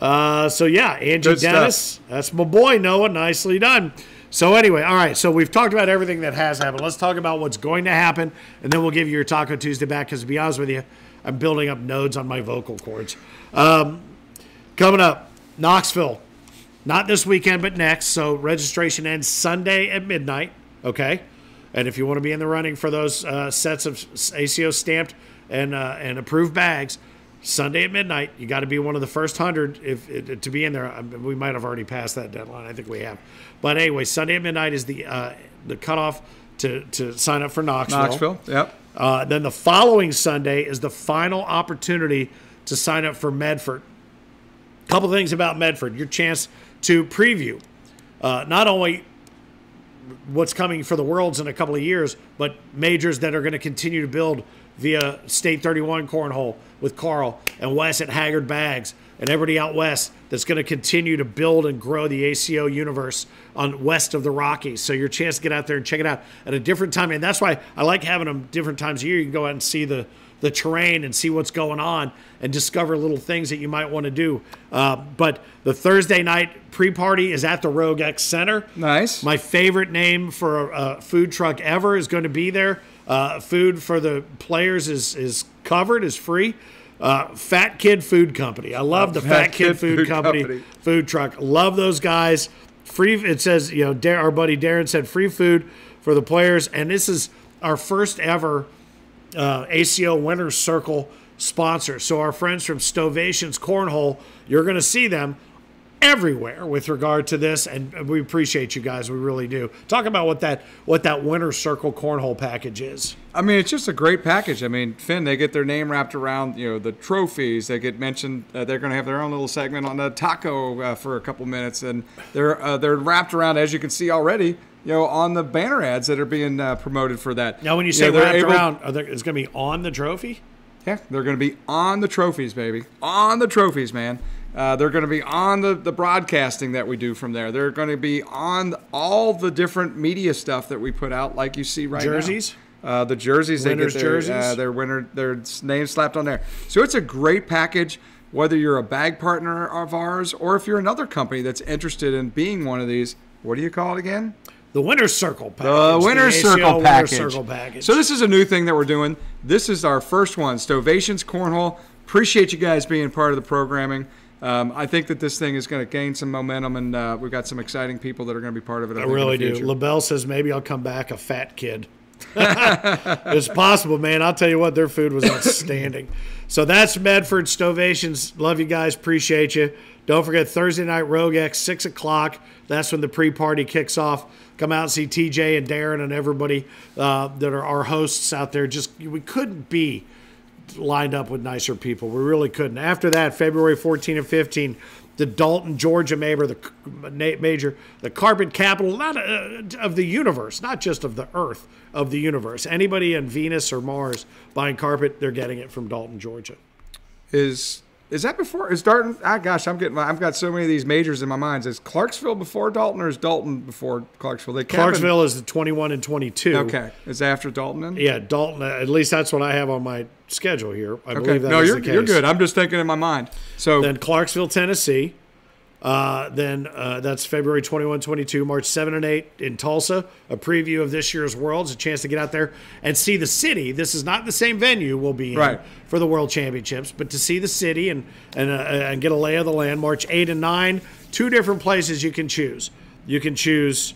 Angie Good Dennis. Stuff. That's my boy, Noah. Nicely done. So anyway, all right, so we've talked about everything that has happened. Let's talk about what's going to happen, and then we'll give you your Taco Tuesday back, because to be honest with you, I'm building up nodes on my vocal cords. Coming up, Knoxville. Not this weekend, but next. So registration ends Sunday at midnight, okay? And if you want to be in the running for those sets of ACO stamped and approved bags, Sunday at midnight, you got to be one of the first 100 to be in there. We might have already passed that deadline. I think we have. But anyway, Sunday at midnight is the cutoff to sign up for Knoxville. Yep. Then the following Sunday is the final opportunity to sign up for Medford. A couple things about Medford. Your chance to preview not only what's coming for the Worlds in a couple of years, but majors that are going to continue to build via State 31 Cornhole with Carl and Wes at Haggard Bags. and everybody out west that's going to continue to build and grow the ACO universe on west of the Rockies. So your chance to get out there and check it out at a different time. And that's why I like having them different times a year. You can go out and see the terrain and see what's going on and discover little things that you might want to do. But the Thursday night pre-party is at the Rogue X Center. Nice. My favorite name for a food truck ever is going to be there. Food for the players is covered, is free. Fat Kid Food Company. I love the Fat Kid Food Company food truck. Love those guys. Free. It says, our buddy Darren said free food for the players. And this is our first ever ACO Winner's Circle sponsor. So our friends from Stovations Cornhole, you're going to see them everywhere with regard to this, and we appreciate you guys. We really do. Talk about what that Winner's Circle Cornhole package is. I mean, it's just a great package. I mean, Finn, they get their name wrapped around, the trophies. They get mentioned. They're going to have their own little segment on the taco for a couple minutes, and they're wrapped around, as you can see already, on the banner ads that are being promoted for that. Now, when you say wrapped around, it's going to be on the trophy? Yeah, they're going to be on the trophies, baby. On the trophies, man. They're going to be on the broadcasting that we do from there. They're going to be on all the different media stuff that we put out, like you see right jerseys? Now. The jerseys. Winners' jerseys? Their name slapped on there. So it's a great package, whether you're a bag partner of ours or if you're another company that's interested in being one of these. What do you call it again? The Winner's Circle package. The Winner's Circle package. Winner's Circle package. So this is a new thing that we're doing. This is our first one, Stovations Cornhole. Appreciate you guys being part of the programming. I think that this thing is going to gain some momentum, and we've got some exciting people that are going to be part of it. I really do. LaBelle says maybe I'll come back a fat kid. It's possible, man. I'll tell you what, their food was outstanding. So that's Medford Stovations. Love you guys. Appreciate you. Don't forget Thursday night Rogue X, 6 o'clock. That's when the pre-party kicks off. Come out and see TJ and Darren and everybody that are our hosts out there. We couldn't be lined up with nicer people. We really couldn't. After that, February 14 and 15, the Dalton, Georgia Major, the carpet capital, not of the universe, not just of the earth, of the universe. Anybody in Venus or Mars buying carpet, they're getting it from Dalton, Georgia. Is that before? Is Dalton? Gosh, I've got so many of these majors in my mind. Is Clarksville before Dalton, or is Dalton before Clarksville? Clarksville is the 21 and 22. Okay, is after Dalton then? Yeah, Dalton. At least that's what I have on my schedule here. I believe that is the case. You're good. I'm just thinking in my mind. So then Clarksville, Tennessee. Then that's February 21, 22, March 7 and 8 in Tulsa. A preview of this year's Worlds, a chance to get out there and see the city. This is not the same venue we'll be in for the World Championships, but to see the city and get a lay of the land. March 8 and 9, 2 different places you can choose. You can choose,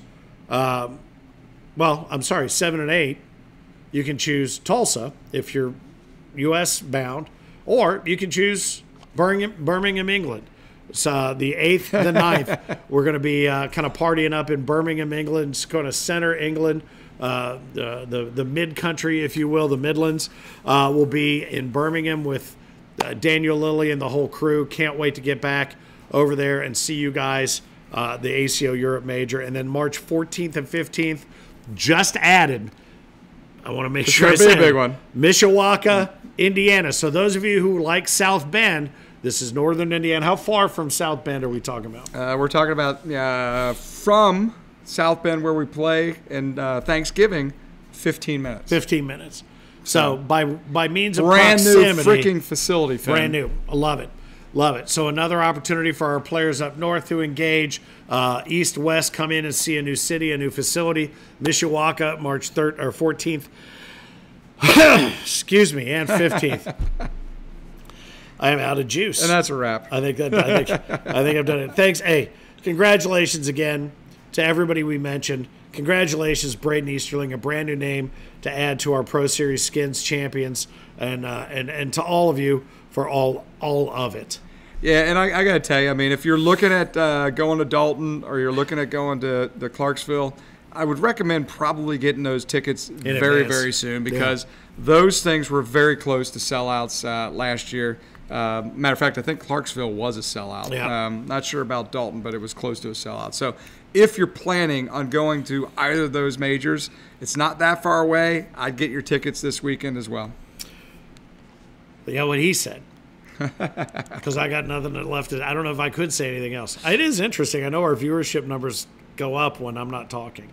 7 and 8. You can choose Tulsa if you're U.S. bound, or you can choose Birmingham, England. So the 8th, the 9th, we're going to be kind of partying up in Birmingham, England. It's going to center England, the mid-country, if you will, the Midlands. We'll be in Birmingham with Daniel Lilly and the whole crew. Can't wait to get back over there and see you guys, the ACO Europe Major. And then March 14th and 15th, just added, I want to make sure I say a big one. Mishawaka, Indiana. So those of you who like South Bend, this is northern Indiana. How far from South Bend are we talking about? We're talking about from South Bend, where we play, and Thanksgiving, 15 minutes. 15 minutes. So by means of brand proximity. Brand new freaking facility, Finn. Brand new. I love it. Love it. So another opportunity for our players up north to engage. East, west, come in and see a new city, a new facility. Mishawaka, March 3rd or 14th. Excuse me, and 15th. I am out of juice. And that's a wrap. I think I've done it. Thanks. Hey, congratulations again to everybody we mentioned. Congratulations, Braden Easterling, a brand new name to add to our Pro Series Skins champions, and to all of you for all of it. Yeah, and I got to tell you, I mean, if you're looking at going to Dalton or you're looking at going to Clarksville, I would recommend probably getting those tickets very soon, because those things were very close to sellouts last year. Matter of fact, I think Clarksville was a sellout. Yeah. Not sure about Dalton, but it was close to a sellout. So if you're planning on going to either of those majors, it's not that far away. I'd get your tickets this weekend as well. Yeah, what he said. because I got nothing left. I don't know if I could say anything else. It is interesting. I know our viewership numbers go up when I'm not talking.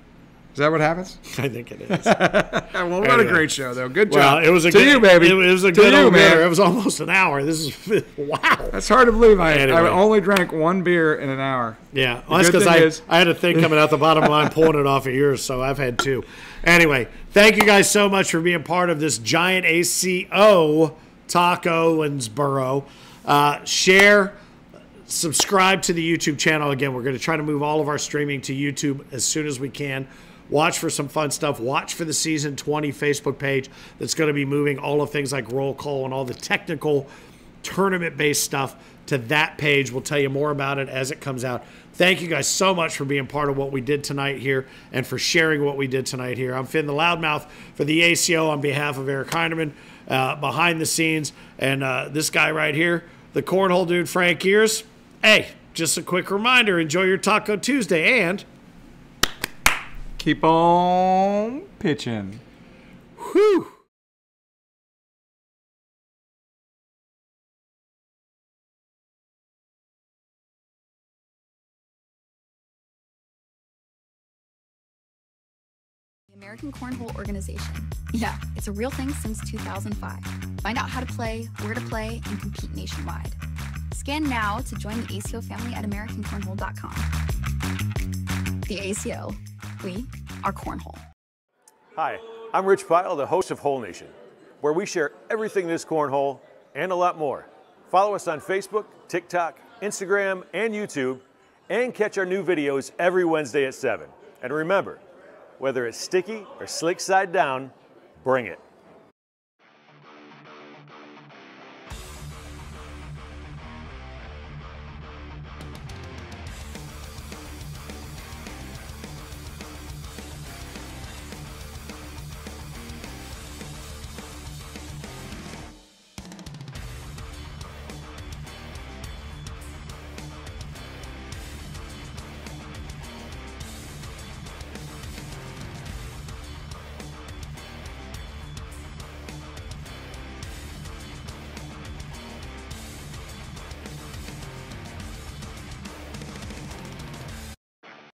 Is that what happens? I think it is. Well, what a great show, though. Good job. Well, it was a to good, you, baby. It was a to good you, old man. dinner. It was almost an hour. This is wow. That's hard to believe. Anyway. I only drank one beer in an hour. Yeah, well, that's because I had a thing coming out the bottom line, pulling it off of yours, so I've had two. Anyway, thank you guys so much for being part of this giant ACO Taco Owensboro. Share, subscribe to the YouTube channel. Again, we're going to try to move all of our streaming to YouTube as soon as we can. Watch for some fun stuff. Watch for the Season 20 Facebook page that's going to be moving all of things like roll call and all the technical tournament-based stuff to that page. We'll tell you more about it as it comes out. Thank you guys so much for being part of what we did tonight here and for sharing what we did tonight here. I'm Finn the Loudmouth for the ACO on behalf of Eric Heineman, behind the scenes. And this guy right here, the cornhole dude, Frank Ears. Hey, just a quick reminder, enjoy your Taco Tuesday and keep on pitching. Whew. The American Cornhole Organization. Yeah, it's a real thing since 2005. Find out how to play, where to play, and compete nationwide. Scan now to join the ACO family at AmericanCornhole.com. The ACO. We are Cornhole. Hi, I'm Rich Pyle, the host of Hole Nation, where we share everything this cornhole and a lot more. Follow us on Facebook, TikTok, Instagram, and YouTube, and catch our new videos every Wednesday at 7. And remember, whether it's sticky or slick side down, bring it.